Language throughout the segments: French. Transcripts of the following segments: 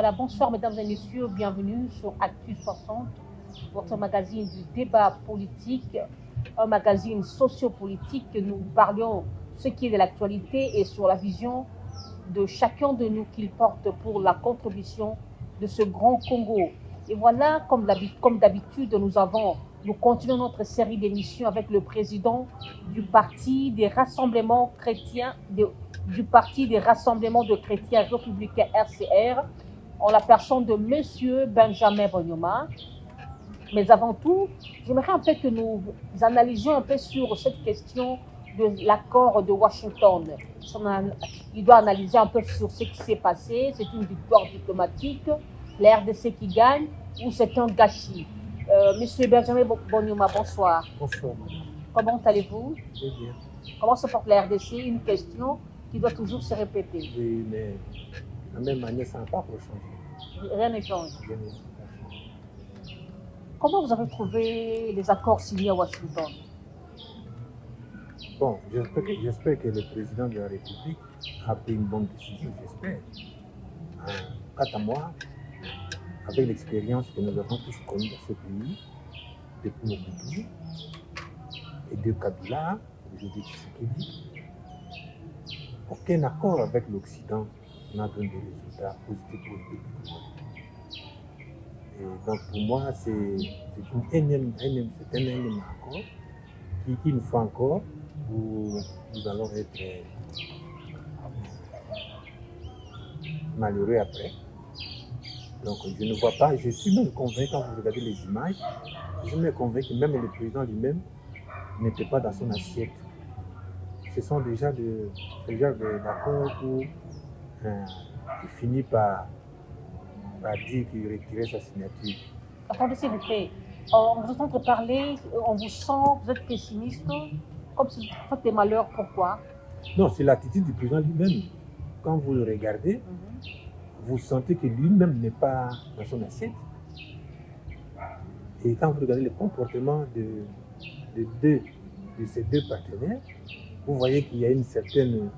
Voilà, bonsoir mesdames et messieurs, bienvenue sur Actu 60, votre magazine du débat politique, un magazine sociopolitique que nous parlions ce qui est de l'actualité et sur la vision de chacun de nous qu'il porte pour la contribution de ce grand Congo. Et voilà, comme d'habitude, nous continuons notre série d'émissions avec le président du Parti des Rassemblements Chrétiens, du Parti des Rassemblements de Chrétiens Républicains RCR, en la personne de Monsieur Benjamin Bonyoma. Mais avant tout, j'aimerais un peu que nous analysions un peu sur cette question de l'accord de Washington. Il doit analyser un peu sur ce qui s'est passé. C'est une victoire diplomatique, la RDC qui gagne, ou c'est un gâchis. Monsieur Benjamin Bonyoma, bonsoir. Bonsoir. Comment allez-vous? Très bien. Comment se porte la RDC? Une question qui doit toujours se répéter. Oui, mais de la même manière, ça n'a pas changé. Rien n'est changé. Rien n'est changé. Comment vous avez trouvé les accords signés à Washington? Bon, j'espère que le président de la République a pris une bonne décision, j'espère. Quant à moi, avec l'expérience que nous avons tous connue dans ce pays, depuis Mobutu et de Kabila, aujourd'hui Tshisekedi, aucun accord avec l'Occident n'a donné des résultats positifs pour le pays. Et donc pour moi, c'est un énième accord qui, une fois encore, où nous allons être malheureux après. Donc je ne vois pas, je suis même convaincu quand vous regardez les images, je me convaincu que même le président lui-même n'était pas dans son assiette. Ce sont déjà ce genre d'accords où il finit par dire qu'il retirait sa signature. Attendez, s'il vous plaît. On vous entend parler, on vous sent, vous êtes pessimiste, comme si vous faites des malheurs. Pourquoi? Non, c'est l'attitude du président lui-même. Quand vous le regardez, vous sentez que lui-même n'est pas dans son assiette. Et quand vous regardez le comportement de ces deux partenaires, vous voyez qu'il y a une certaine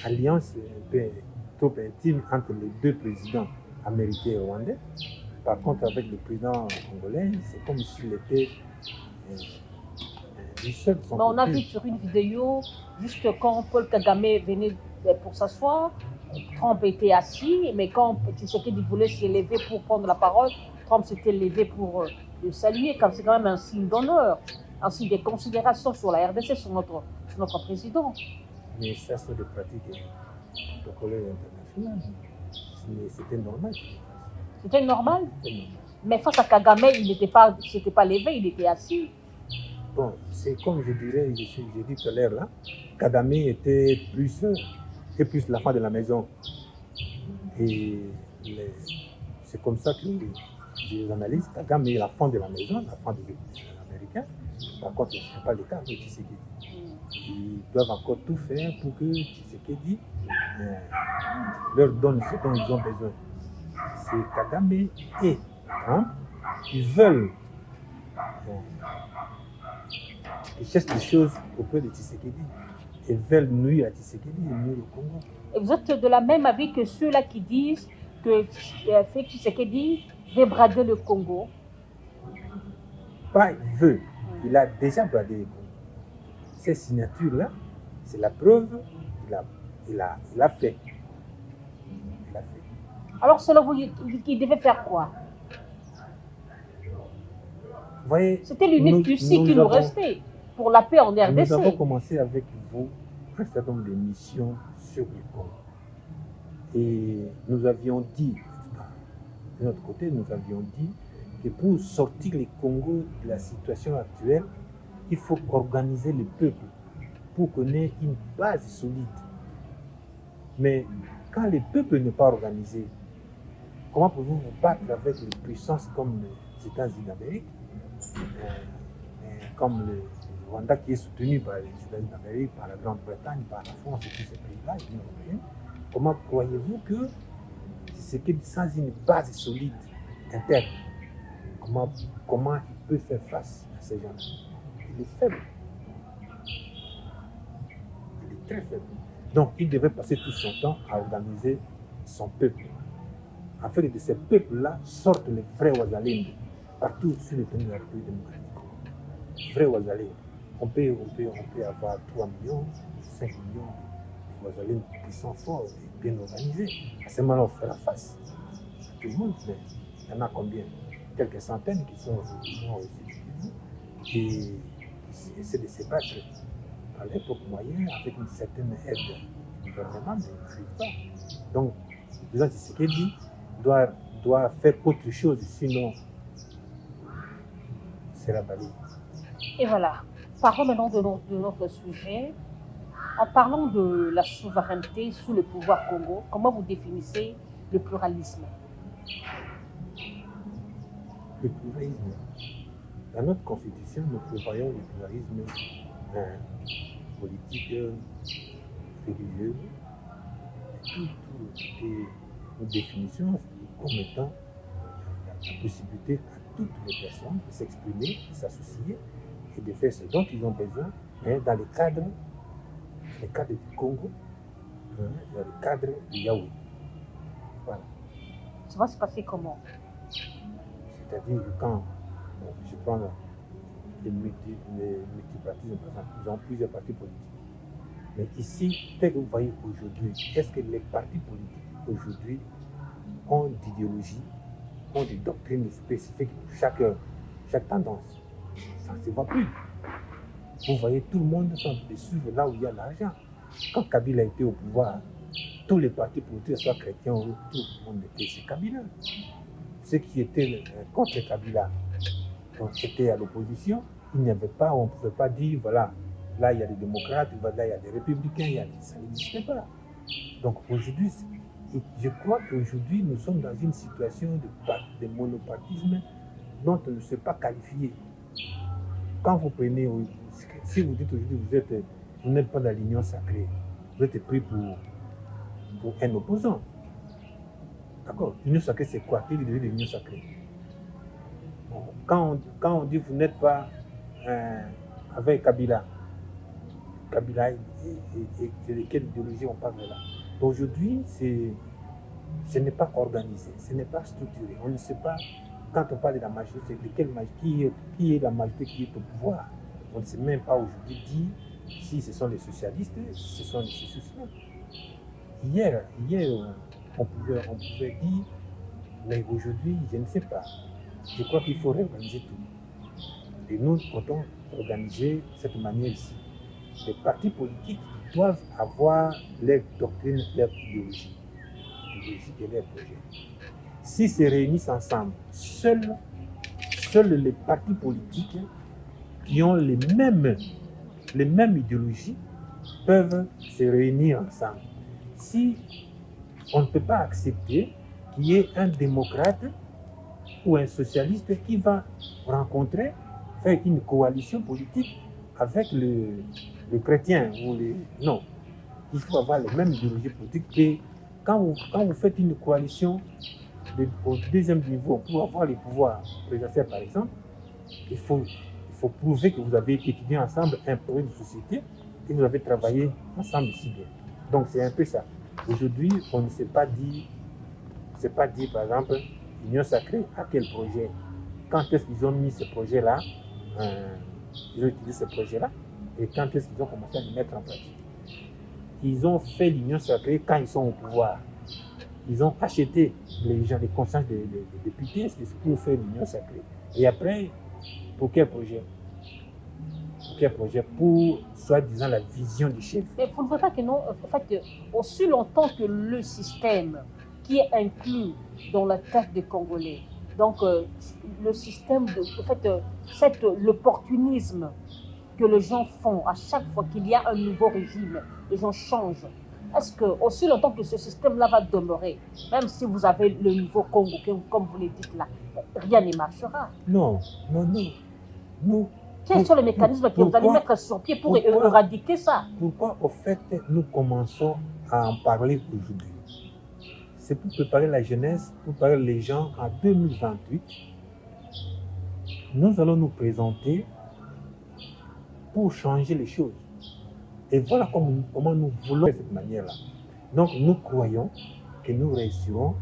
alliance un peu trop intime entre les deux présidents américains et rwandais. Par contre, avec le président congolais, c'est comme s'il était du seul de son côté. On a vu sur une vidéo, juste quand Paul Kagame venait pour s'asseoir, Trump était assis, mais quand Tshisekedi voulait se lever pour prendre la parole, Trump s'était levé pour le saluer, comme c'est quand même un signe d'honneur, un signe de considération sur la RDC, sur notre président. Mais ça, c'est des pratiques protocolaires internationales. C'était normal. C'était normal? Mais face à Kagame, il ne s'était pas levé, il était assis. Bon, c'est comme je dirais, j'ai dit tout à l'heure là, Kagame était plus l'enfant de la maison. Et c'est comme ça que je l'analyse. Kagame est l'enfant de la maison, l'enfant de l'Américain. Par contre, ce n'est pas le cas de Tshisekedi. Ils doivent encore tout faire pour que Tshisekedi leur donne ce dont ils ont besoin. C'est Kagame et Trump qui veulent ils cherchent des choses auprès de Tshisekedi et veulent nuire à Tshisekedi et nuire au Congo. Et vous êtes de la même avis que ceux-là qui disent que Félix Tshisekedi veut brader le Congo? Pas il veut, il a déjà bradé le Congo. Ces signatures-là, c'est la preuve qu'il a fait. Il a fait. Alors selon vous, il devait faire quoi? Voyez, c'était l'unique Russie qui nous restait pour la paix en RDC. Nous avons commencé avec vous un certain nombre d'émissions sur le Congo. Et nous avions dit, de notre côté, nous avions dit que pour sortir le Congo de la situation actuelle, il faut organiser le peuple pour qu'on ait une base solide. Mais quand le peuple n'est pas organisé, comment pouvez-vous vous battre avec les puissances comme les États-Unis d'Amérique, comme le Rwanda qui est soutenu par les États-Unis d'Amérique, par la Grande-Bretagne, par la France et tous ces pays-là, l'Union européenne? Comment croyez-vous que c'est sans une base solide interne, comment il peut faire face à ces gens-là? Il est faible. Il est très faible. Donc, il devait passer tout son temps à organiser son peuple, afin que de ces peuples-là sortent les vrais Wazalendo partout sur le territoire de la République démocratique du Congo. Vrais Wazalendo. On peut avoir 3 millions, 5 millions de Wazalendo qui sont forts et bien organisés. À ce moment-là, on fait la face à tout le monde, mais il y en a combien? Quelques centaines qui sont aujourd'hui ici et qui essaient de se battre à l'époque moyenne avec une certaine aide du gouvernement, mais ils n'arrivent pas. Donc, le président Tshisekedi doit faire autre chose, sinon c'est la balayée. Et voilà, parlons maintenant de notre sujet. En parlant de la souveraineté sous le pouvoir Congo, comment vous définissez le pluralisme? Le pluralisme. Dans notre constitution, nous prévoyons le pluralisme politique, religieux. Toutes nos définitions comme étant la possibilité à toutes les personnes de s'exprimer, de s'associer et de faire ce dont ils ont besoin, mais dans le cadre du Congo, dans le cadre de Yahweh. Voilà. Ça va se passer comment? C'est-à-dire que quand je prends les multipartismes, par exemple, ils ont plusieurs partis politiques. Mais ici, tel que vous voyez aujourd'hui, est-ce que les partis politiques aujourd'hui ont d'idéologie, ont des doctrines spécifiques pour chaque tendance? Ça ne se voit plus. Vous voyez, tout le monde semble de suivre là où il y a l'argent. Quand Kabila était au pouvoir, tous les partis politiques, soit chrétiens ou tout le monde était chez Kabila. Ceux qui étaient contre Kabila étaient à l'opposition. Il n'y avait pas, on ne pouvait pas dire, voilà, là il y a des démocrates, là il y a des républicains, ça n'existait pas. Donc aujourd'hui, je crois qu'aujourd'hui nous sommes dans une situation de monopartisme dont on ne sait pas qualifier. Quand vous prenez, si vous dites aujourd'hui vous n'êtes pas dans l'union sacrée, vous êtes pris pour un opposant. D'accord? L'union sacrée, c'est quoi? Quelle est l'union sacrée? Bon, quand on dit que vous n'êtes pas avec Kabila, c'est de quelle idéologie on parle là? Aujourd'hui, ce n'est pas organisé, ce n'est pas structuré. On ne sait pas, quand on parle de la majorité, c'est de quelle majorité, qui est la majorité qui est au pouvoir. On ne sait même pas aujourd'hui dire si ce sont les socialistes, si ce sont les socialistes. Hier on pouvait dire, mais aujourd'hui, je ne sais pas. Je crois qu'il faut réorganiser tout. Et nous comptons organiser de cette manière-ci. Les partis politiques doivent avoir leur doctrine, leur idéologie et leur projet. S'ils se réunissent ensemble, seuls les partis politiques qui ont les mêmes idéologies peuvent se réunir ensemble. Si on ne peut pas accepter qu'il y ait un démocrate ou un socialiste qui va rencontrer, faire une coalition politique avec le chrétien ou non. Il faut avoir les mêmes idéologies politiques. Et quand vous faites une coalition au deuxième niveau pour avoir les pouvoirs présidentiels, par exemple, il faut prouver que vous avez étudié ensemble un projet de société et vous avez travaillé ensemble si bien. Donc c'est un peu ça. Aujourd'hui, on ne sait pas dire, par exemple, l'union sacrée à quel projet. Quand est-ce qu'ils ont mis ce projet-là, ils ont utilisé ce projet-là, et quand est-ce qu'ils ont commencé à le mettre en pratique. Ils ont fait l'union sacrée quand ils sont au pouvoir. Ils ont acheté les gens, les consciences des députés pour faire l'union sacrée. Et après, pour quel projet? Pour, soi-disant, la vision du chef. Mais vous ne voyez pas que non, en fait, aussi longtemps que le système qui est inclus dans la tête des Congolais, donc le système, l'opportunisme que les gens font à chaque fois qu'il y a un nouveau régime, les gens changent. Est-ce que aussi longtemps que ce système-là va demeurer, même si vous avez le nouveau Congo, comme vous le dites là, rien ne marchera? Non. Quels sont les mécanismes que vous allez mettre sur pied pour éradiquer ça? Pourquoi, au fait, nous commençons à en parler aujourd'hui? C'est pour préparer la jeunesse, pour préparer les gens en 2028. Nous allons nous présenter pour changer les choses. Et voilà comment nous voulons de cette manière-là. Donc nous croyons que nous réussirons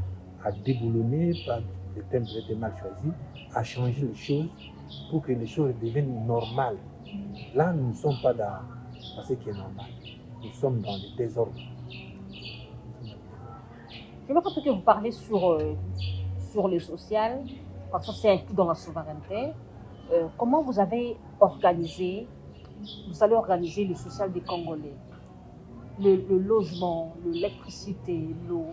à déboulonner par le thème peut-être mal choisi, à changer les choses pour que les choses deviennent normales. Là, nous ne sommes pas dans ce qui est normal. Nous sommes dans le désordre. J'aimerais un peu que vous parlez sur le social, parce que c'est inclus dans la souveraineté. Comment vous allez organiser le social des Congolais? Le logement, l'électricité, l'eau,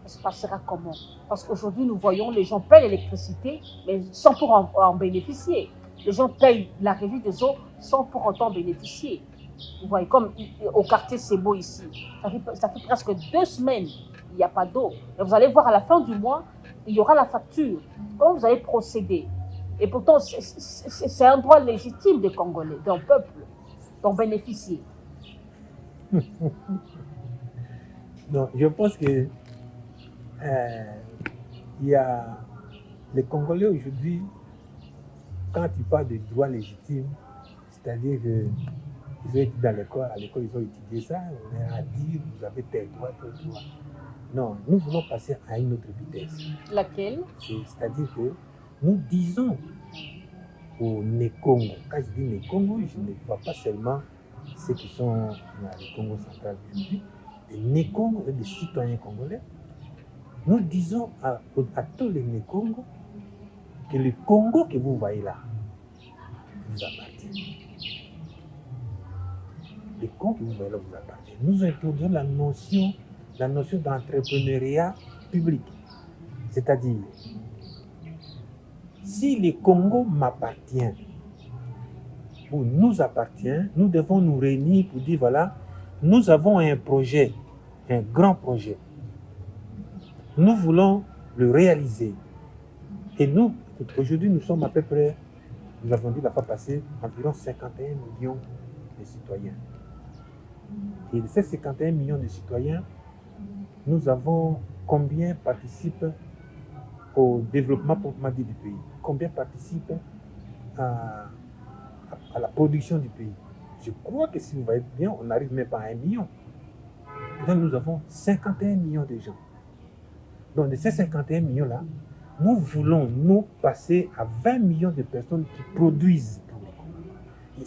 ça se passera comment? Parce qu'aujourd'hui, nous voyons les gens payent l'électricité, mais sans pour en bénéficier. Les gens payent la régie des eaux sans pour autant bénéficier. Vous voyez, comme au quartier Sebo ici, ça fait presque 2 semaines, il n'y a pas d'eau. Et vous allez voir à la fin du mois, il y aura la facture. Comment vous allez procéder? Et pourtant, c'est un droit légitime des Congolais, d'un peuple, d'en bénéficier. Non, je pense que il y a les Congolais aujourd'hui, quand tu parles de droits légitimes, c'est-à-dire que ils ont été dans l'école, à l'école ils ont étudié ça, on est à dire vous avez tel droit, tel droit. Non, nous voulons passer à une autre vitesse. Laquelle? C'est-à-dire que nous disons au Né-Congo, quand je dis Né-Congo, je ne vois pas seulement ceux qui sont dans le Congo central aujourd'hui, les Né-Congo et les citoyens congolais. Nous disons à tous les Né-Congo que le Congo que vous voyez là vous appartient. Le Congo que vous voyez là vous appartient. Nous introduisons la notion d'entrepreneuriat public. C'est-à-dire, si le Congo m'appartient ou nous appartient, nous devons nous réunir pour dire voilà, nous avons un projet, un grand projet. Nous voulons le réaliser. Et nous, aujourd'hui, nous sommes à peu près, nous avons dit la fois passée, environ 51 millions de citoyens. Et de ces 51 millions de citoyens, nous avons combien participent au développement proprement dit du pays? Combien participent à la production du pays? Je crois que si vous voyez bien, on n'arrive même pas à 1 million. Donc nous avons 51 millions de gens. Donc de ces 51 millions-là, nous voulons nous passer à 20 millions de personnes qui produisent pour le Congo. Et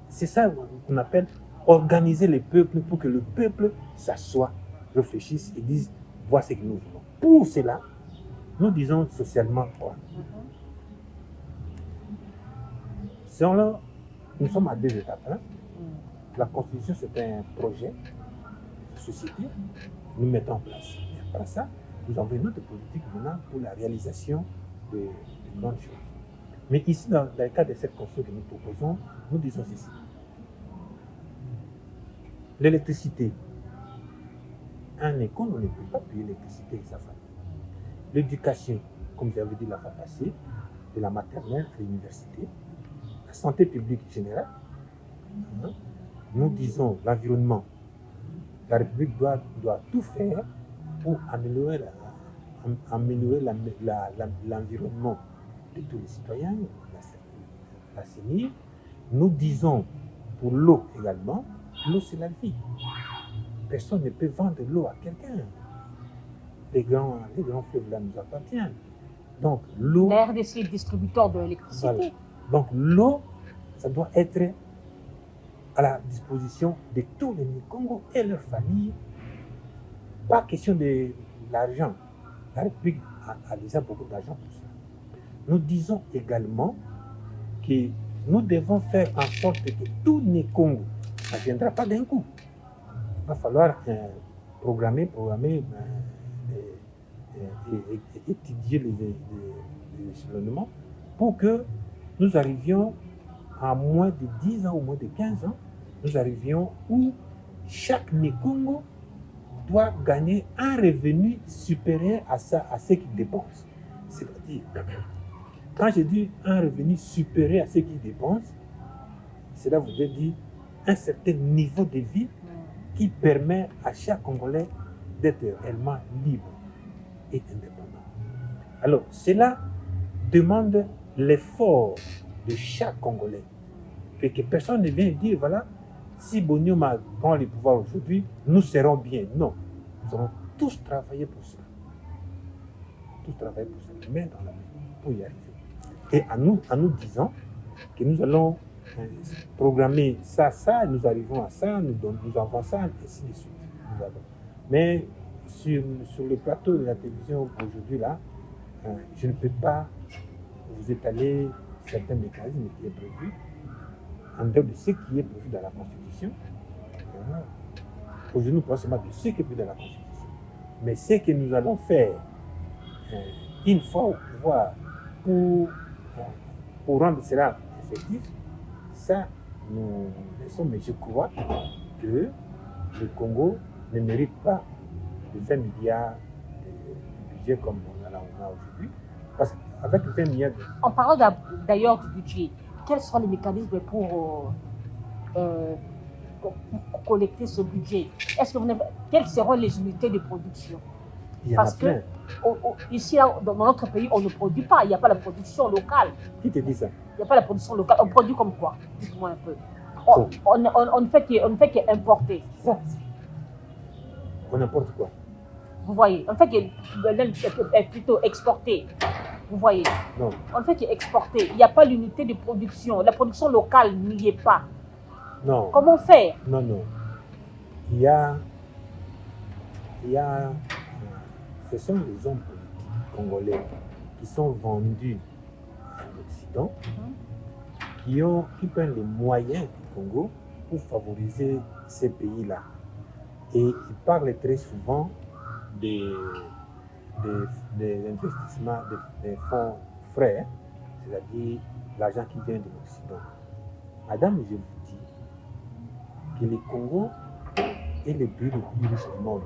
c'est ça qu'on appelle organiser le peuple pour que le peuple s'assoie, réfléchisse et dise voici ce que nous voulons. Pour cela, nous disons socialement quoi? Selon là, nous sommes à 2 étapes. Hein? La Constitution, c'est un projet de société que nous mettons en place. Et après ça, nous avons une autre politique maintenant pour la réalisation de grandes choses. Mais ici, dans le cas de cette Constitution que nous proposons, nous disons ceci. L'électricité. Un école, on ne peut pas payer l'électricité de sa famille. L'éducation, comme j'avais dit la fois passée, de la maternelle à l'université. La santé publique générale. Nous disons l'environnement. La République doit tout faire pour améliorer l'environnement de tous les citoyens, l'assainir. Nous disons pour l'eau également, l'eau c'est la vie. Personne ne peut vendre l'eau à quelqu'un. Les grands fleuves là nous appartiennent. Donc l'eau. La RDC est distributeur de l'électricité. Voilà. Donc l'eau, ça doit être à la disposition de tous les Congo et leurs familles. Pas question de l'argent. La République a déjà beaucoup d'argent pour ça. Nous disons également que nous devons faire en sorte que tout les Congo, ça ne viendra pas d'un coup. Il va falloir programmer et étudier les échelonnements pour que nous arrivions à moins de 10 ans ou moins de 15 ans, nous arrivions où chaque Congo doit gagner un revenu supérieur à ce qu'il dépense. C'est-à-dire, quand je dis un revenu supérieur à ce qu'il dépense, cela voudrait dire un certain niveau de vie qui permet à chaque Congolais d'être réellement libre et indépendant. Alors, cela demande l'effort de chaque Congolais. Et que personne ne vienne dire, voilà, si Bonioma prend le pouvoir aujourd'hui, nous serons bien. Non, nous allons tous travailler pour ça. Tous travailler pour ça, main dans la main, pour y arriver. Et en nous disant que nous allons programmer ça, nous arrivons à ça, nous avons ça, et ainsi de suite. Mais sur le plateau de la télévision aujourd'hui, là, je ne peux pas vous étaler certains mécanismes qui est prévu en dehors de ce qui est prévu dans la Constitution. Aujourd'hui, nous parlons seulement de ce qui est prévu dans la Constitution. Mais ce que nous allons faire une fois au pouvoir pour rendre cela effectif, ça, nous laissons, mais je crois que le Congo ne mérite pas de 20 milliards de budget comme on a aujourd'hui. Parce qu'avec 20 milliards... En parlant d'ailleurs du budget, quels sont les mécanismes pour collecter ce budget? Quelles seront les unités de production? Parce que ici, dans notre pays, on ne produit pas. Il n'y a pas la production locale. Qui te dit ça? Il n'y a pas la production locale. On produit comme quoi? Dites-moi un peu. On ne fait qu'importer. On importe quoi? Vous voyez, on ne fait que plutôt exporter. Vous voyez? Non. On ne fait qu'exporter. Il n'y a pas l'unité de production. La production locale n'y est pas. Non. Comment faire? Non. Il y a ce sont les hommes politiques congolais qui sont vendus à l'Occident, qui prennent les moyens du Congo pour favoriser ces pays-là. Et ils parlent très souvent des investissements, des fonds frais, c'est-à-dire l'argent qui vient de l'Occident. Madame, je vous dis que le Congo est le pays le plus riche du monde.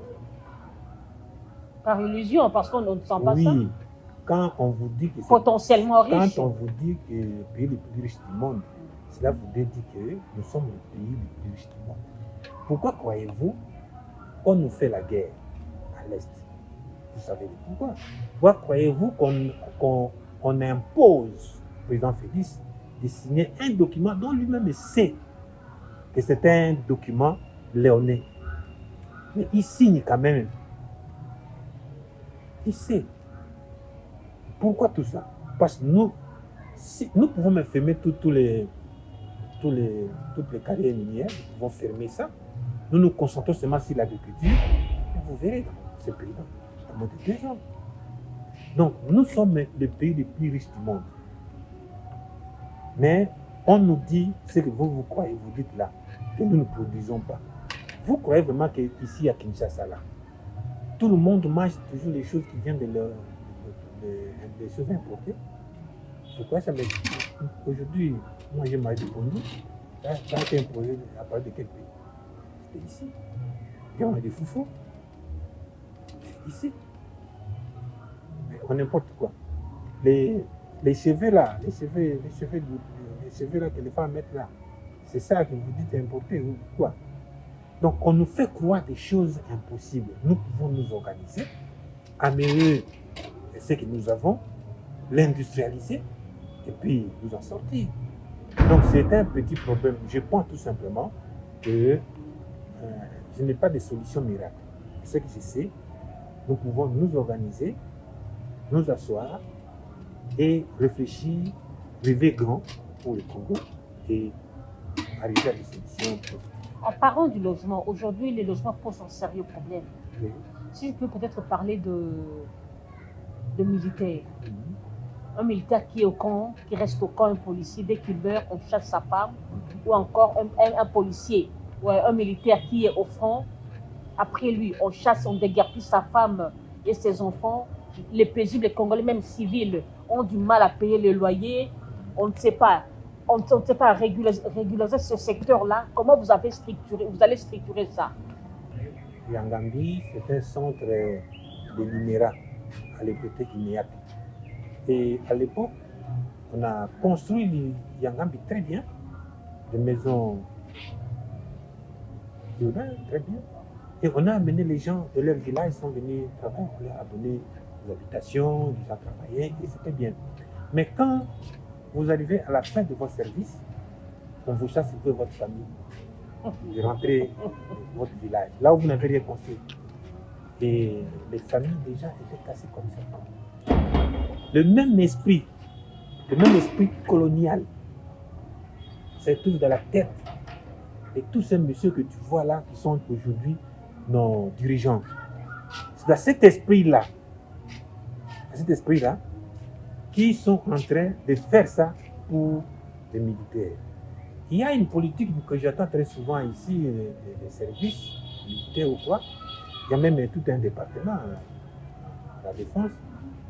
Par illusion, parce qu'on ne sent pas ça. Oui, quand on vous dit que c'est potentiellement riche. Quand on vous dit que le pays le plus riche du monde, cela voudrait dire que nous sommes le pays le plus riche du monde. Pourquoi croyez-vous qu'on nous fait la guerre à l'Est? Vous savez pourquoi? Pourquoi croyez-vous qu'on impose au président Félix de signer un document dont lui-même sait que c'est un document léonin? Mais il signe quand même. Il sait. Pourquoi tout ça? Parce que nous pouvons même fermer toutes les carrières minières, nous pouvons fermer ça. Nous nous concentrons seulement sur l'agriculture. Et vous verrez dans ce pays-là, dans moins de 2 ans. Donc, nous sommes le pays le plus riche du monde. Mais on nous dit ce que vous croyez, vous dites là, que nous ne produisons pas. Vous croyez vraiment qu'ici à Kinshasa, là, tout le monde mange toujours les choses qui viennent des choses importées? Je crois que ça aujourd'hui, moi j'ai mangé du pondu, ça a été imposé à partir de quel pays? C'était ici. Et on a des foufous. C'est ici. Mais on importe quoi? Les cheveux là, les cheveux là que les femmes mettent là, c'est ça que vous dites importer ou quoi? Donc on nous fait croire des choses impossibles. Nous pouvons nous organiser, améliorer ce que nous avons, l'industrialiser et puis nous en sortir. Donc c'est un petit problème. Je pense tout simplement que je n'ai pas de solution miracle. Ce que je sais, nous pouvons nous organiser, nous asseoir et réfléchir, rêver grand pour le Congo et arriver à des solutions positives. En parlant du logement, aujourd'hui, les logements posent un sérieux problème. Oui. Si je peux peut-être parler de militaires. Un militaire qui est au camp, qui reste au camp, un policier, dès qu'il meurt, on chasse sa femme, ou encore un policier, ou un militaire qui est au front, après lui, on chasse, on déguerpit sa femme et ses enfants. Les paisibles, les Congolais, même civils, ont du mal à payer le loyer. On ne sait pas. On ne sait pas régulariser ce secteur-là. Comment vous allez structurer ça? Yangambi, c'est un centre de l'INERA, à l'époque INEAP. Et à l'époque, on a construit Yangambi très bien, des maisons urbaines très bien. Et on a amené les gens de leur village, ils sont venus travailler, on leur a donné des habitations, ils ont travaillé, et c'était bien. Mais quand vous arrivez à la fin de votre service, on vous chasse de votre famille. de rentrer dans votre village, là où vous n'avez rien construit. Et les familles déjà étaient cassées comme ça. Le même esprit colonial, c'est tout dans la tête. Et tous ces messieurs que tu vois là, qui sont aujourd'hui nos dirigeants, c'est dans cet esprit-là, qui sont en train de faire ça pour les militaires. Il y a une politique que j'attends très souvent ici, des services militaires ou quoi. Il y a même tout un département, la défense,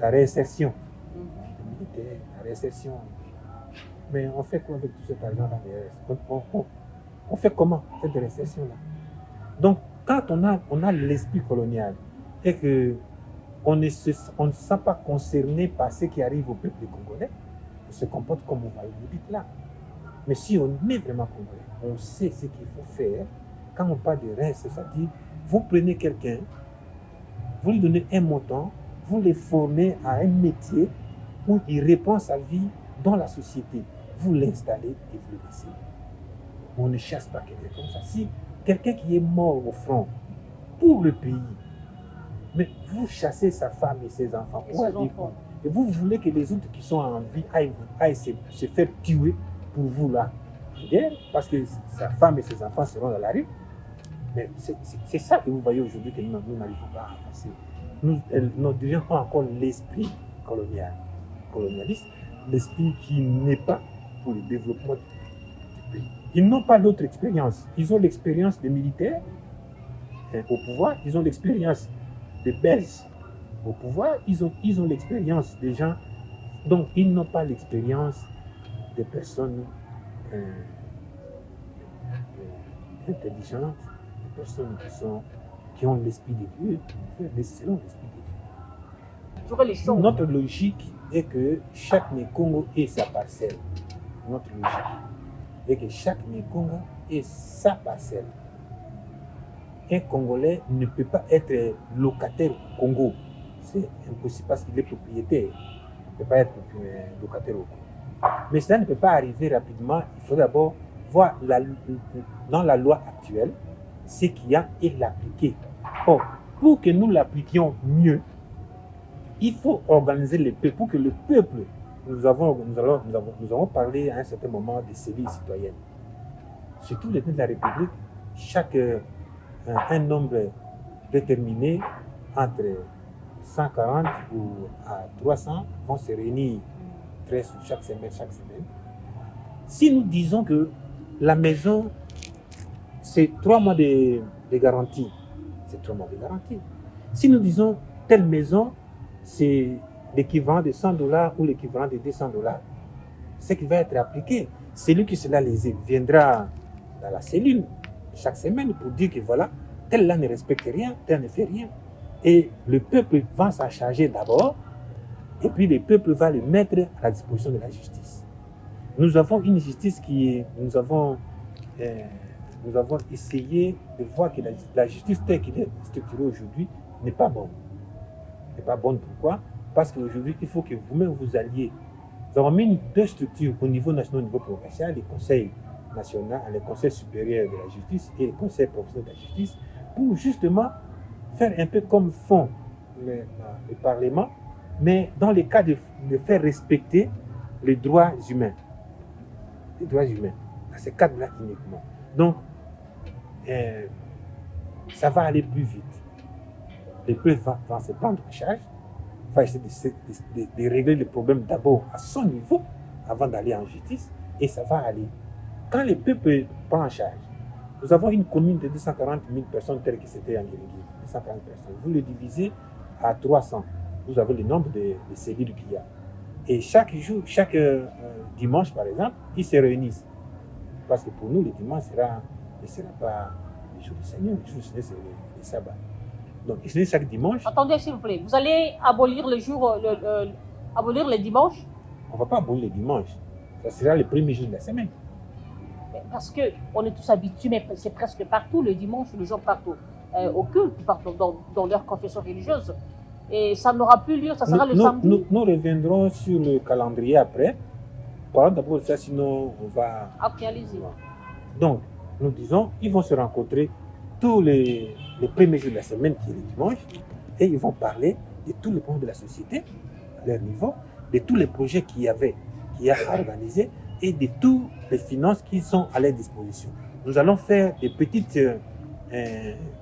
la réinsertion. Les militaires, la réinsertion. Mais on fait quoi avec tout cet argent-là? On fait comment cette réinsertion-là? Donc, quand on a l'esprit colonial et qu'on ne se sent pas concerné par ce qui arrive au peuple congolais, on se comporte comme vous dites là. Mais si on est vraiment congolais, on sait ce qu'il faut faire. Quand on parle de reste, c'est-à-dire, vous prenez quelqu'un, vous lui donnez un montant, vous le formez à un métier où il répond à sa vie dans la société. Vous l'installez et vous le laissez. On ne chasse pas quelqu'un comme ça. Si quelqu'un qui est mort au front pour le pays, mais vous chassez sa femme et ses enfants. Et vous voulez que les autres qui sont en vie aillent se faire tuer pour vous là. Parce que sa femme et ses enfants seront dans la rue. Mais c'est ça que vous voyez aujourd'hui que nous n'arrivons pas à passer. Nos dirigeants ont encore l'esprit colonialiste, l'esprit qui n'est pas pour le développement du pays. Ils n'ont pas d'autre expérience. Ils ont l'expérience des militaires au pouvoir, ils ont l'expérience des Belges au pouvoir, ils ont l'expérience des gens, donc ils n'ont pas l'expérience des personnes intelligentes, des personnes qui ont l'esprit de Dieu, mais selon l'esprit de Dieu. Notre logique est que chaque Congo ait sa parcelle. Notre logique est que chaque Congo ait sa parcelle. Un Congolais ne peut pas être locataire au Congo. C'est impossible parce qu'il est propriétaire. Il ne peut pas être locataire au Congo. Mais cela ne peut pas arriver rapidement. Il faut d'abord voir dans la loi actuelle ce qu'il y a et l'appliquer. Or, pour que nous l'appliquions mieux, il faut organiser le peuple. Pour que le peuple, nous avons parlé à un certain moment des cellules citoyennes. Surtout les pays de la République, un nombre déterminé entre 140 ou à 300 vont se réunir chaque semaine. Si nous disons que la maison, c'est 3 mois de garantie, c'est 3 mois de garantie. Si nous disons telle maison, c'est l'équivalent de $100 ou l'équivalent de $200, ce qui va être appliqué. Celui qui sera lésé viendra dans la cellule chaque semaine pour dire que voilà, tel là ne respecte rien, tel ne fait rien. Et le peuple va s'en charger d'abord, et puis le peuple va le mettre à la disposition de la justice. Nous avons une justice nous avons essayé de voir que la justice telle qu'elle est structurée aujourd'hui n'est pas bonne. N'est pas bonne pourquoi? Parce qu'aujourd'hui, il faut que vous-même vous alliez. Nous avons mis 2 structures au niveau national, au niveau provincial, les conseils national, le conseil supérieur de la justice et le conseil professionnel de la justice, pour justement faire un peu comme font le Parlement, mais dans le cas de faire respecter les droits humains. Les droits humains, dans ce cadre-là uniquement. Donc, ça va aller plus vite. Le peuple va se prendre en charge, va essayer de régler le problème d'abord à son niveau, avant d'aller en justice, et ça va aller. Quand le peuple prend en charge, nous avons une commune de 240 000 personnes telle que c'était en Guinée, 240 personnes. Vous le divisez à 300, vous avez le nombre de cellules qu'il y a. Et chaque jour, chaque dimanche par exemple, ils se réunissent. Parce que pour nous, le dimanche ne sera pas le jour du Seigneur, le jour du Seigneur c'est le sabbat. Donc ils se réunissent chaque dimanche. Attendez s'il vous plaît, vous allez abolir abolir les dimanches? On ne va pas abolir les dimanches, ça sera le premier jour de la semaine. Parce qu'on est tous habitués, mais c'est presque partout, le dimanche, les gens partent au culte, partent dans leur confession religieuse. Et ça n'aura plus lieu, ça sera le samedi. Nous reviendrons sur le calendrier après. Parlons d'abord de ça, sinon on va... Ok, allez-y. Donc, nous disons, ils vont se rencontrer tous les premiers jours de la semaine, qui est le dimanche, et ils vont parler de tous les problèmes de la société, à leur niveau, de tous les projets qu'il y a à organiser et de toutes les finances qui sont à leur disposition. Nous allons faire des petites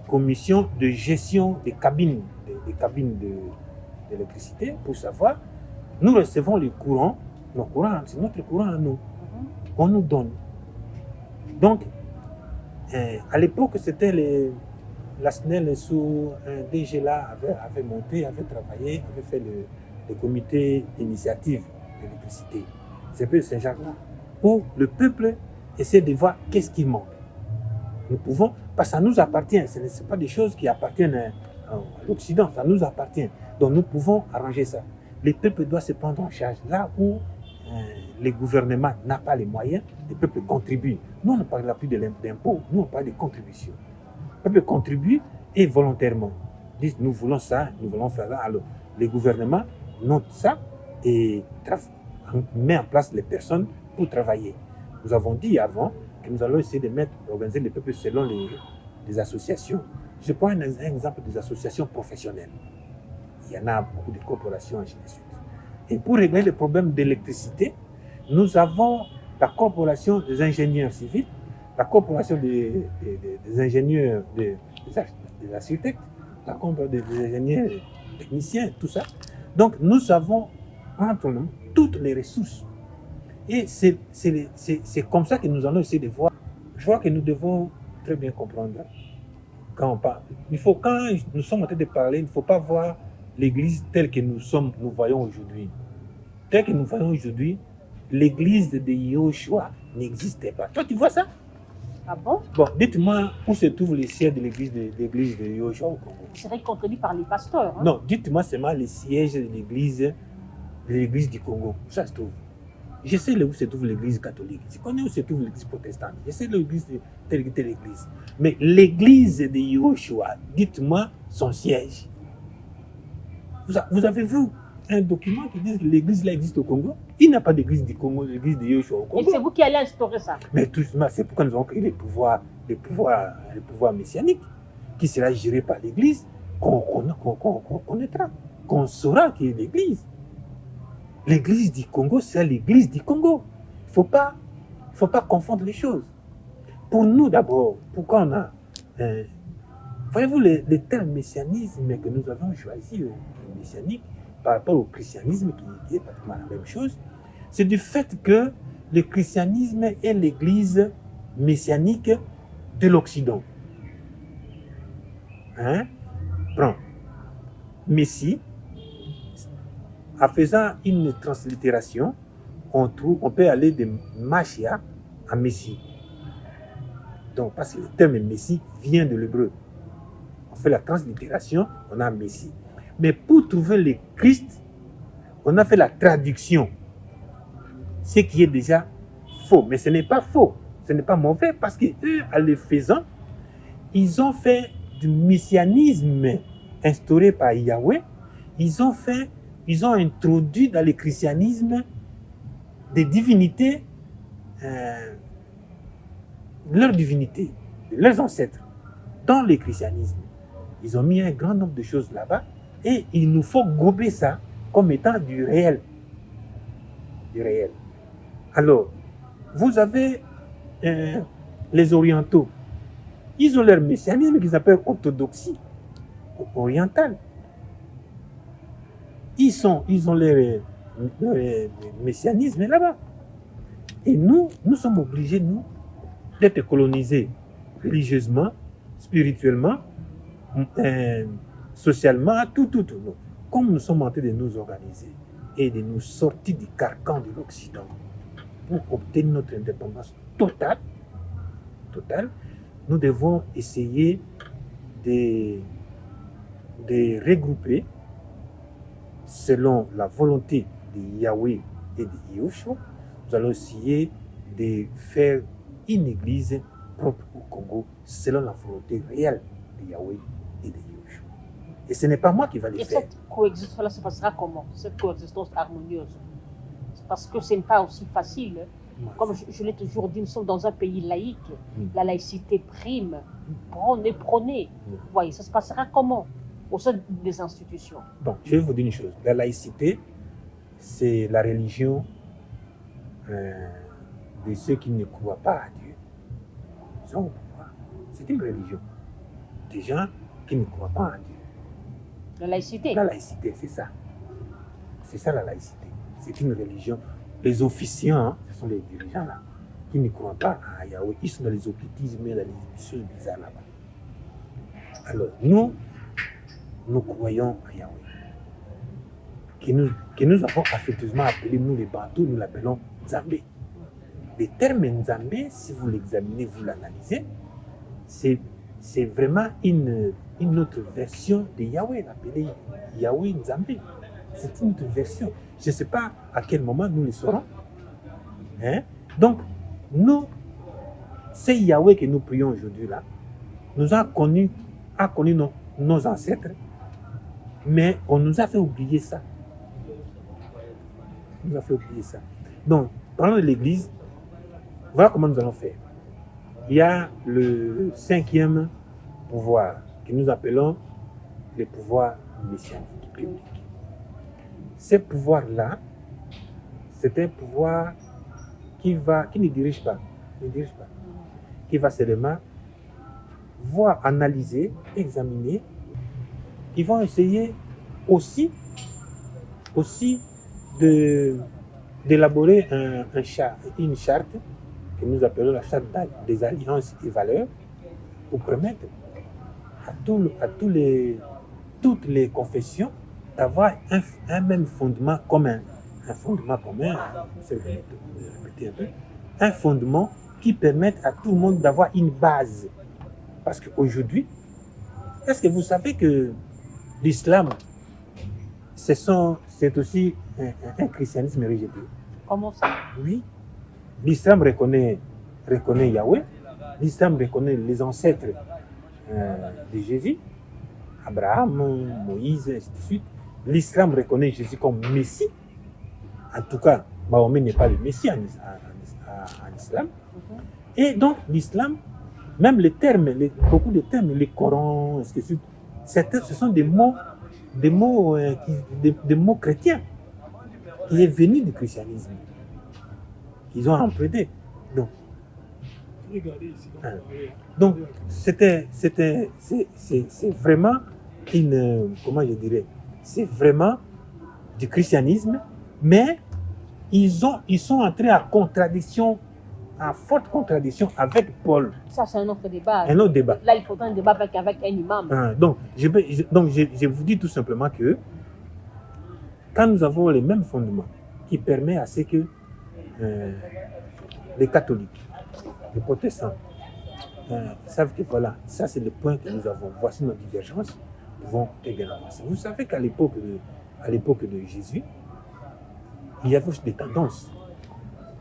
commissions de gestion des cabines d'électricité pour savoir, nous recevons les courants, nos courants, c'est notre courant à nous, on nous donne. Donc, à l'époque, c'était la SNEL sous DG là avait monté, avait travaillé, avait fait le comité d'initiative de l'électricité. C'est un peu Saint-Jacques-là, où le peuple essaie de voir qu'est-ce qui manque. Nous pouvons, parce que ça nous appartient, ce n'est pas des choses qui appartiennent à l'Occident, ça nous appartient. Donc nous pouvons arranger ça. Le peuple doit se prendre en charge. Là où le gouvernement n'a pas les moyens, le peuple contribue. Nous, on ne parle plus d'impôts, nous on parle de contribution. Le peuple contribue et volontairement. Ils disent, nous voulons ça, nous voulons faire ça. Alors, le gouvernement note ça et met en place les personnes pour travailler. Nous avons dit avant que nous allons essayer d'organiser le peuple selon les associations. Je prends un exemple des associations professionnelles. Il y en a beaucoup de corporations, ainsi de suite. Et pour régler le problème d'électricité, nous avons la corporation des ingénieurs civils, la corporation des ingénieurs, des architectes, la corporation des ingénieurs techniciens, tout ça. Donc nous avons entre nous toutes les ressources. Et c'est comme ça que nous allons essayer de voir. Je crois que nous devons très bien comprendre quand on parle. Quand nous sommes en train de parler, il ne faut pas voir l'Église telle que nous voyons aujourd'hui. Telle que nous voyons aujourd'hui, l'Église de Yahushua n'existait pas. Toi, tu vois ça? Ah bon? Bon, dites-moi où se trouve le siège de l'Église de Yahushua au Congo. Il serait contredit par les pasteurs. Hein? Non, dites-moi seulement le siège de l'Église du Congo. Où ça se trouve? Je sais où se trouve l'Église catholique. Je connais où se trouve l'Église protestante. Je sais l'Église de telle Église. Mais l'Église de Yahushua, dites-moi son siège. Vous avez vu un document qui dit que l'église là existe au Congo? Il n'y a pas d'église du Congo, l'église de Yahushua au Congo. Et c'est vous qui allez instaurer ça? Mais tout simplement, c'est pourquoi nous avons créé le pouvoir messianique qui sera géré par l'église, qu'on connaîtra, qu'on saura qui est l'église. L'église du Congo, c'est l'église du Congo. Il ne faut pas confondre les choses. Pour nous d'abord, pourquoi on a... voyez-vous, le terme messianisme que nous avons choisi, le messianique, par rapport au christianisme, qui est pratiquement la même chose, c'est du fait que le christianisme est l'église messianique de l'Occident. Prends Messie, en faisant une translittération, on peut aller de Machia à Messie. Donc, parce que le terme Messie vient de l'hébreu. On fait la translittération, on a Messie. Mais pour trouver le Christ, on a fait la traduction. Ce qui est déjà faux. Mais ce n'est pas faux. Ce n'est pas mauvais parce qu'eux, en le faisant, ils ont fait du messianisme instauré par Yahweh. Ils ont introduit dans le christianisme des divinités, leur divinité, leurs ancêtres, dans le christianisme. Ils ont mis un grand nombre de choses là-bas et il nous faut gober ça comme étant du réel. Du réel. Alors, vous avez les orientaux. Ils ont leur messianisme qu'ils appellent orthodoxie orientale. Ils ont leur messianisme là-bas. Et nous sommes obligés, nous, d'être colonisés religieusement, spirituellement, socialement, tout. Comme nous sommes en train de nous organiser et de nous sortir du carcan de l'Occident pour obtenir notre indépendance totale, nous devons essayer de regrouper selon la volonté de Yahweh et de Yahushua. Nous allons essayer de faire une église propre au Congo selon la volonté réelle de Yahweh et de Yahushua. Et ce n'est pas moi qui va le faire. Et cette coexistence-là se passera comment? Cette coexistence harmonieuse? Parce que ce n'est pas aussi facile Comme je l'ai toujours dit, nous sommes dans un pays laïque. La laïcité prime, prônée. Vous voyez, ça se passera comment au sein des institutions? Bon, je vais vous dire une chose. La laïcité, c'est la religion de ceux qui ne croient pas à Dieu. Ils sont au pouvoir. C'est une religion des gens qui ne croient pas à Dieu. La laïcité? La laïcité, c'est ça. C'est ça la laïcité. C'est une religion. Les officiants, hein, ce sont les dirigeants là, qui ne croient pas à Yahweh. Ils sont dans les occultismes et dans les choses bizarres là-bas. Alors, nous croyons à Yahweh. Que nous avons affectueusement appelé, nous les Bantous, nous l'appelons Nzambé. Le terme Nzambé, si vous l'examinez, vous l'analysez, c'est vraiment une autre version de Yahweh, appelée Yahweh Nzambé. C'est une autre version. Je ne sais pas à quel moment nous le saurons. Hein? Donc, c'est Yahweh que nous prions aujourd'hui là, nous a connu nos ancêtres, mais on nous a fait oublier ça. On nous a fait oublier ça. Donc, parlons de l'Église, voilà comment nous allons faire. Il y a le 5e pouvoir que nous appelons le pouvoir messianique public. Ce pouvoir-là, c'est un pouvoir qui ne dirige pas, qui va seulement voir, analyser, examiner. Ils vont essayer aussi d'élaborer une charte que nous appelons la charte des alliances et valeurs pour permettre à toutes les confessions d'avoir un même fondement commun. Un fondement commun, c'est répéter un peu, un fondement qui permette à tout le monde d'avoir une base. Parce qu'aujourd'hui, est-ce que vous savez que l'islam, c'est aussi un christianisme rejeté? Comment ça? Oui. L'islam reconnaît Yahweh, l'islam reconnaît les ancêtres de Jésus, Abraham, Moïse, et ainsi de suite. L'islam reconnaît Jésus comme Messie. En tout cas, Mahomet n'est pas le Messie en islam. Et donc, l'islam, même les termes, beaucoup de termes, les Corans, ainsi de suite, ce sont des mots chrétiens qui est venu du christianisme. Ils ont emprunté. Donc, c'est vraiment c'est vraiment du christianisme, mais ils sont entrés en forte contradiction avec Paul. Ça, c'est un autre débat. Un autre débat. Là, il faudra un débat avec un imam. Donc, je vous dis tout simplement que quand nous avons les mêmes fondements qui permettent à ce que les catholiques, les protestants, savent que voilà, ça c'est le point que nous avons. Voici nos divergences, nous pouvons bien avancer. Vous savez qu'à l'époque de Jésus, il y avait des tendances.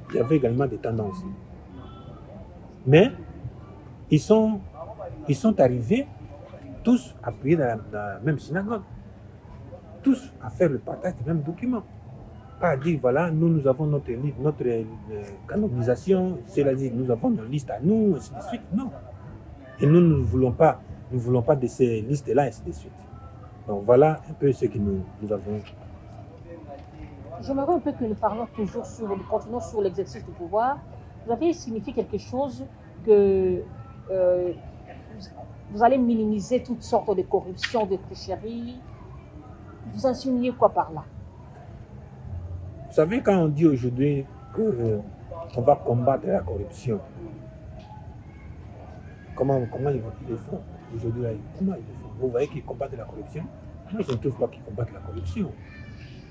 Il y avait également des tendances. Mais ils sont arrivés tous à prier dans la même synagogue. Tous à faire le partage du même document. Pas à dire, voilà, nous avons notre canonisation, c'est-à-dire nous avons une liste à nous, ainsi de suite. Non. Et nous ne voulons pas de ces listes-là, ainsi de suite. Donc voilà un peu ce que nous avons. J'aimerais un peu que nous parlons toujours continuons sur l'exercice du pouvoir. Vous avez signifié quelque chose que vous allez minimiser toutes sortes de corruption, de tricherie. Vous insinuez quoi par là? Vous savez, quand on dit aujourd'hui qu'on va combattre la corruption, comment ils le font aujourd'hui? Comment ils le font? Vous voyez qu'ils combattent la corruption? Moi, je ne trouve pas qu'ils combattent la corruption.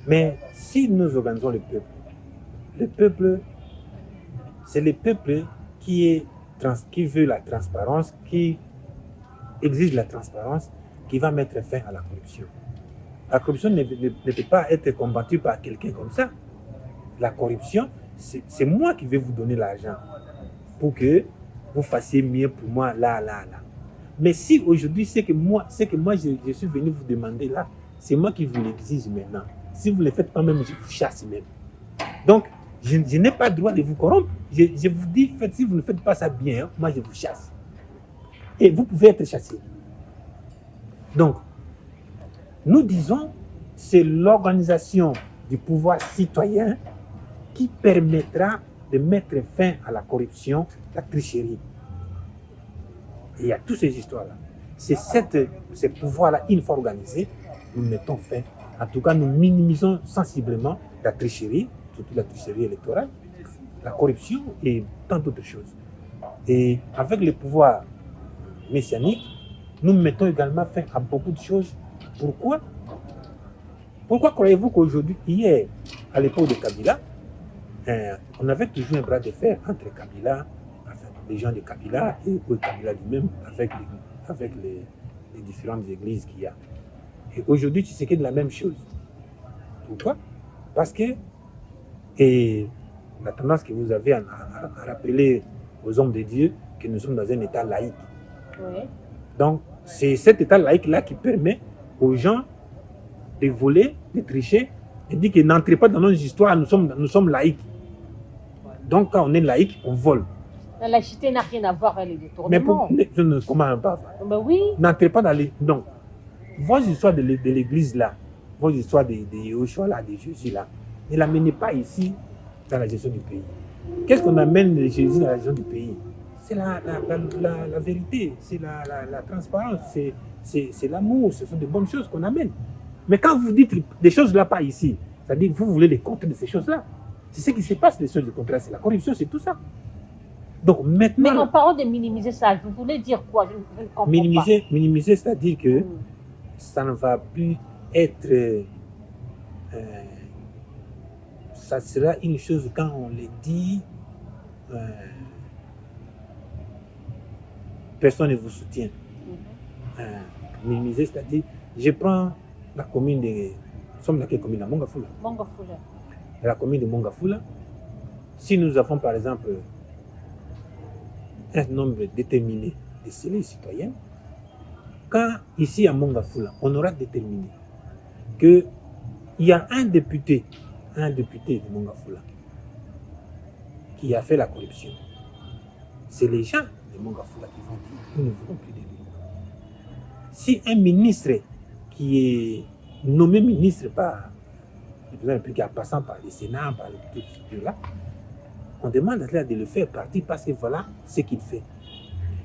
Mais si nous organisons le peuple, c'est le peuple qui veut la transparence, qui exige la transparence, qui va mettre fin à la corruption. La corruption ne peut pas être combattue par quelqu'un comme ça. La corruption, c'est moi qui vais vous donner l'argent pour que vous fassiez mieux pour moi là. Mais si aujourd'hui, c'est que moi je suis venu vous demander là, c'est moi qui vous l'exige maintenant. Si vous ne le faites pas même, je vous chasse même. Donc, Je n'ai pas le droit de vous corrompre. Je vous dis, si vous ne faites pas ça bien, moi je vous chasse. Et vous pouvez être chassé. Donc, nous disons, c'est l'organisation du pouvoir citoyen qui permettra de mettre fin à la corruption, la tricherie. Et il y a toutes ces histoires-là. C'est ces pouvoirs-là, une fois organisés, nous mettons fin. En tout cas, nous minimisons sensiblement la tricherie, surtout la tricherie électorale, la corruption et tant d'autres choses. Et avec le pouvoir messianique, nous mettons également fin à beaucoup de choses. Pourquoi? Pourquoi croyez-vous qu'aujourd'hui, hier, à l'époque de Kabila, on avait toujours un bras de fer entre Kabila, enfin, les gens de Kabila et Kabila lui-même avec les différentes églises qu'il y a. Et aujourd'hui, c'est que de la même chose. Pourquoi? Parce que la tendance que vous avez à rappeler aux hommes de Dieu que nous sommes dans un état laïque. Oui. Donc, c'est cet état laïque-là qui permet aux gens de voler, de tricher, et dit que n'entrez pas dans nos histoires, nous sommes laïcs. Donc, quand on est laïque, on vole. La laïcité n'a rien à voir avec les détournements. Mais comment pas? Ben oui. N'entrez pas dans les... Donc, vos histoires de l'église là, vos histoires de Yoshua là, de Jésus là, ne l'amenez pas ici dans la gestion du pays. Qu'est-ce qu'on amène de Jésus dans la gestion du pays? C'est la vérité, c'est la transparence, c'est l'amour, ce sont de bonnes choses qu'on amène. Mais quand vous dites des choses là, pas ici, c'est-à-dire que vous voulez les contre de ces choses-là. C'est ce qui se passe, les choses du contraire, c'est la corruption, c'est tout ça. Donc maintenant... Mais en parlant de minimiser ça, vous voulez dire quoi? Je ne comprends pas. Minimiser, c'est-à-dire que ça ne va plus être... ça sera une chose quand on le dit... personne ne vous soutient. Minimiser, c'est-à-dire... Je prends la commune de... Nous sommes dans quelle commune? À Mongafula. Mongafula. La commune de Mongafula. Si nous avons par exemple un nombre déterminé de cellules citoyennes, quand ici à Mongafula, on aura déterminé qu'il y a un député de Mongafula qui a fait la corruption, c'est les gens de Mongafula qui vont dire nous ne voulons plus de lui. Si un ministre qui est nommé ministre par le président de la République, en passant par le Sénat, par toutes ces structures-là, on demande à cela de le faire partie parce que voilà ce qu'il fait.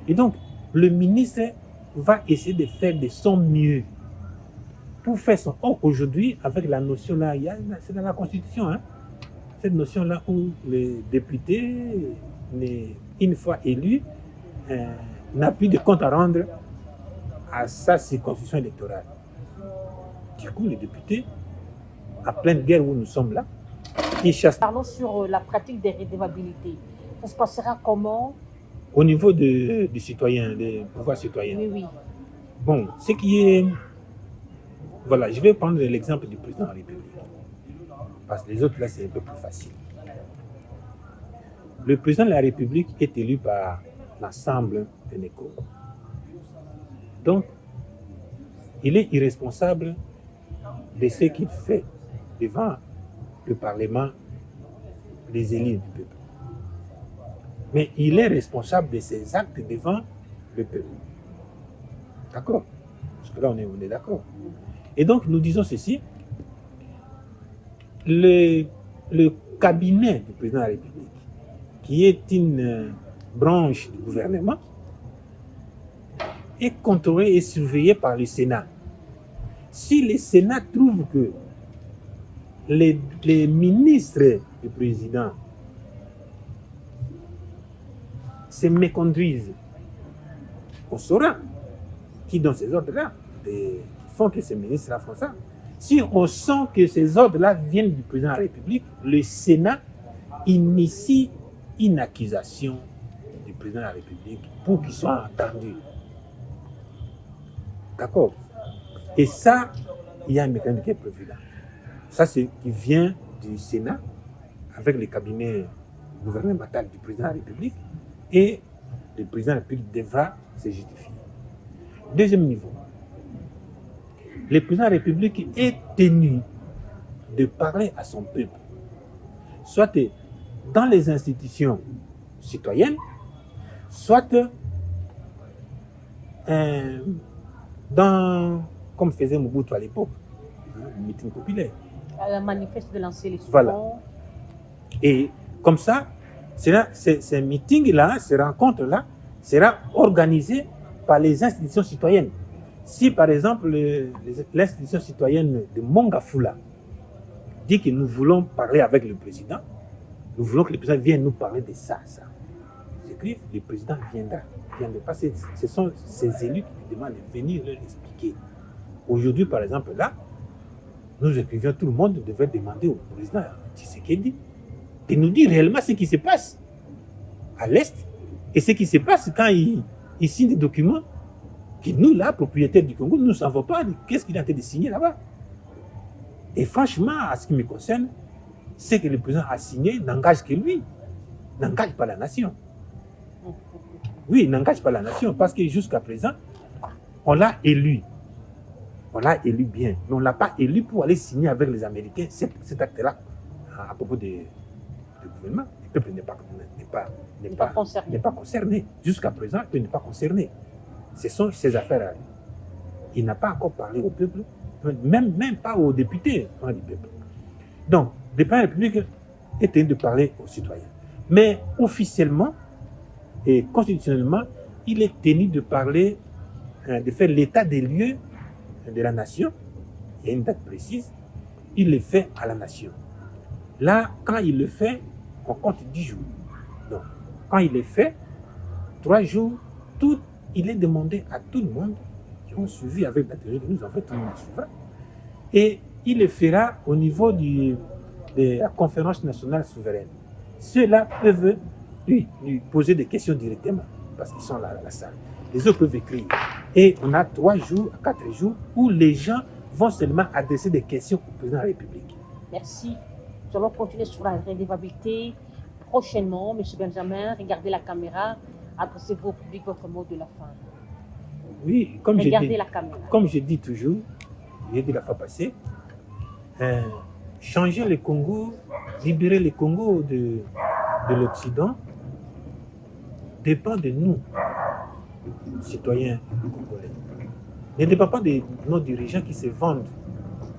Et donc, le ministre va essayer de faire de son mieux pour faire son... Or, aujourd'hui, avec la notion-là, c'est dans la Constitution, hein, cette notion-là où le député, une fois élu, n'a plus de compte à rendre à sa circonscription électorale. Du coup, le député, à pleine guerre où nous sommes là, il chasse. Parlons sur la pratique des redevabilités. Ça se passera comment? Au niveau du citoyen, des pouvoirs citoyens. Oui, oui. Bon, ce qui est... Voilà, je vais prendre l'exemple du président de la République. Parce que les autres, là, c'est un peu plus facile. Le président de la République est élu par l'ensemble des NECO. Donc, il est irresponsable de ce qu'il fait devant le Parlement, les élus du peuple. Mais il est responsable de ses actes devant le peuple. D'accord? Parce que là, on est d'accord. Et donc, nous disons ceci. Le cabinet du président de la République, qui est une branche du gouvernement, est contrôlé et surveillé par le Sénat. Si le Sénat trouve que les ministres du président se méconduisent, on saura qui donne ces ordres-là, qui font que ces ministres-là font ça. Si on sent que ces ordres-là viennent du président de la République, le Sénat initie une accusation du président de la République pour qu'il soit entendu. D'accord? Et ça, il y a un mécanisme qui est prévu là. Ça, c'est qui vient du Sénat avec le cabinet gouvernemental du président de la République et le président de la République devra se justifier. Deuxième niveau. Le président de la République est tenu de parler à son peuple, soit dans les institutions citoyennes, soit comme faisait Mobutu à l'époque, le meeting populaire. Le manifeste de lancer les souverains. Voilà. Et comme ça, ces meetings-là, ces rencontres-là, sera organisé par les institutions citoyennes. Si par exemple l'institution citoyenne de Mongafula dit que nous voulons parler avec le président, nous voulons que le président vienne nous parler de ça. Ils écrivent, le président viendra. Parce que ce sont ces élus qui lui demandent de venir leur expliquer. Aujourd'hui, par exemple, là, nous écrivions, tout le monde devait demander au président Tshisekedi de nous dire réellement ce qui se passe à l'Est et ce qui se passe quand il signe des documents que nous, là, propriétaires du Congo, nous ne savons pas qu'est-ce qu'il est en train de signer là-bas. Et franchement, à ce qui me concerne, ce que le président a signé n'engage que lui, n'engage pas la nation. Oui, il n'engage pas la nation parce que jusqu'à présent, on l'a élu. On l'a élu bien, mais on ne l'a pas élu pour aller signer avec les Américains cet acte-là à propos du gouvernement. Le peuple n'est pas concerné. Jusqu'à présent, il n'est pas concerné. Ce sont ses affaires. Il n'a pas encore parlé au peuple, même pas aux députés du peuple. Donc, le président de la République est tenu de parler aux citoyens. Mais officiellement et constitutionnellement, il est tenu de parler, de faire l'état des lieux de la nation. Il y a une date précise. Il le fait à la nation. Là, quand il le fait, on compte 10 jours. Donc, quand il le fait, 3 jours, il est demandé à tout le monde qui ont suivi avec l'atelier de nous, en fait, tout le monde suivra. Et il le fera au niveau de la conférence nationale souveraine. Ceux-là peuvent lui poser des questions directement, parce qu'ils sont là dans la salle. Les autres peuvent écrire. Et on a 3 jours, 4 jours, où les gens vont seulement adresser des questions au président de la République. Merci. Nous allons continuer sur la redevabilité prochainement. M. Benjamin, regardez la caméra, adressez-vous au public votre mot de la fin. Oui, comme je dis toujours, j'ai dit la fois passée, changer le Congo, libérer le Congo de l'Occident, dépend de nous, citoyens congolais. Ne dépend pas de nos dirigeants qui se vendent.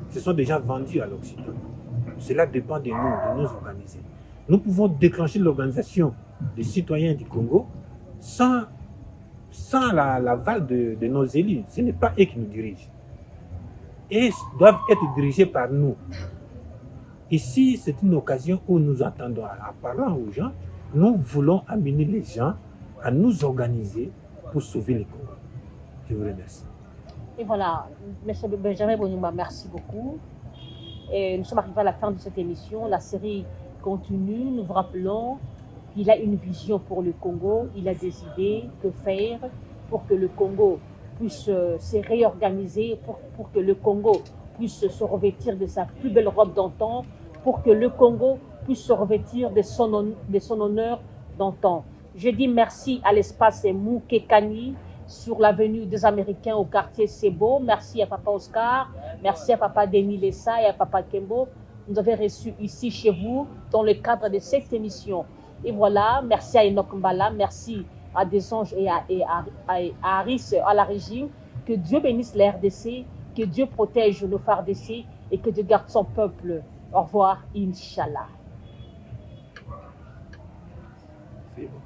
Ce sont déjà vendus à l'Occident. Cela dépend de nous organiser. Nous pouvons déclencher l'organisation des citoyens du Congo sans l'aval de nos élus. Ce n'est pas eux qui nous dirigent. Et doivent être dirigés par nous. Ici, c'est une occasion où nous entendons, en parlant aux gens, nous voulons amener les gens à nous organiser pour sauver le Congo. Je vous remercie. Et voilà, M. Benjamin Bonyuma, merci beaucoup. Et nous sommes arrivés à la fin de cette émission. La série continue. Nous vous rappelons qu'il a une vision pour le Congo. Il a des idées, que faire pour que le Congo puisse se réorganiser, pour que le Congo puisse se revêtir de sa plus belle robe d'antan, pour que le Congo puisse se revêtir de son honneur d'antan. Je dis merci à l'espace Moukekani sur l'avenue des Américains au quartier Sebo. Merci à Papa Oscar, merci à Papa Denis Lessa et à Papa Kembo. Nous avons reçu ici chez vous dans le cadre de cette émission. Et voilà, merci à Enoch Mbala, merci à Desanges et à Harris à la régie. Que Dieu bénisse la RDC, que Dieu protège nos FARDC et que Dieu garde son peuple. Au revoir, Inch'Allah. C'est bon.